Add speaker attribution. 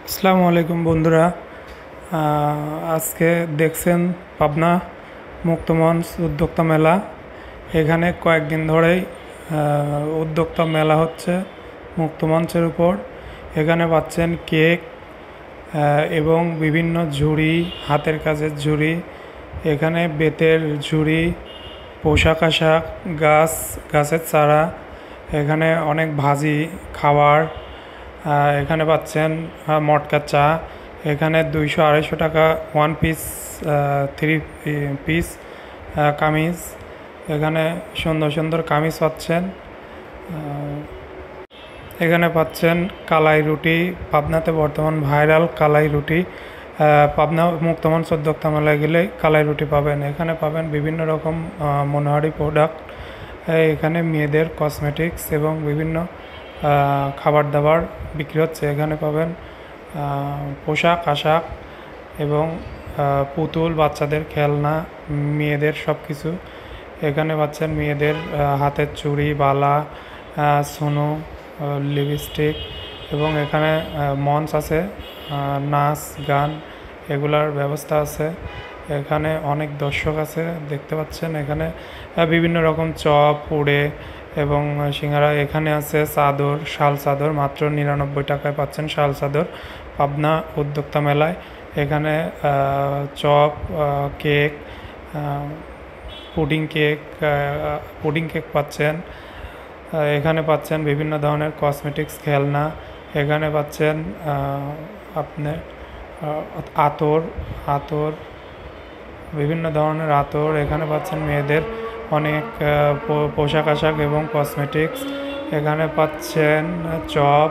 Speaker 1: আসসালামু আলাইকুম বন্ধুরা। আজকে দেখছেন পাবনা মুক্তমঞ্চ উদ্যোক্তা মেলা। এখানে কয়েকদিন ধরেই উদ্যোক্তা মেলা হচ্ছে মুক্তমঞ্চের উপর। এখানে পাচ্ছেন কেক এবং বিভিন্ন ঝুড়ি, হাতের কাজের ঝুড়ি, এখানে বেতের ঝুড়ি, পোশাক আশাক, গাছের চারা, এখানে অনেক ভাজি খাবার, এখানে পাচ্ছেন মটকা চা। এখানে 200-250 টাকা ওয়ান পিস, 3 পিস কামিজ। এখানে সুন্দর সুন্দর কামিজ পাচ্ছেন। এখানে পাচ্ছেন কালাই রুটি, পাবনাতে বর্তমান ভাইরাল কালাই রুটি। পাবনা মুক্তমঞ্চ উদ্যোক্তা মেলায় গেলে কালাই রুটি পাবেন। এখানে পাবেন বিভিন্ন রকম মনোহারি প্রোডাক্ট। এখানে মেয়েদের কসমেটিক্স এবং বিভিন্ন খাবার দাবার বিক্রি হচ্ছে। এখানে পাবেন পোশাক আশাক এবং পুতুল, বাচ্চাদের খেলনা, মেয়েদের সব কিছু। এখানে পাচ্ছেন মেয়েদের হাতের চুড়ি, বালা, সোনো, লিপস্টিক, এবং এখানে মঞ্চ আছে, নাচ গান এগুলার ব্যবস্থা আছে। এখানে অনেক দর্শক আছে দেখতে পাচ্ছেন। এখানে বিভিন্ন রকম চপ, পুড়ে এবং সিঙ্গারা। এখানে আছে চাদর, শাল চাদর, মাত্র 99 টাকায় পাচ্ছেন শাল চাদর পাবনা উদ্যোক্তা মেলায়। এখানে চপ, কেক, পুডিং কেক পাচ্ছেন। এখানে পাচ্ছেন বিভিন্ন ধরনের কসমেটিক্স, খেলনা। এখানে পাচ্ছেন আপনার আতর, বিভিন্ন ধরনের আতর। এখানে পাচ্ছেন মেয়েদের অনেক পোশাক আশাক এবং কসমেটিক্স। এখানে পাচ্ছেন চপ।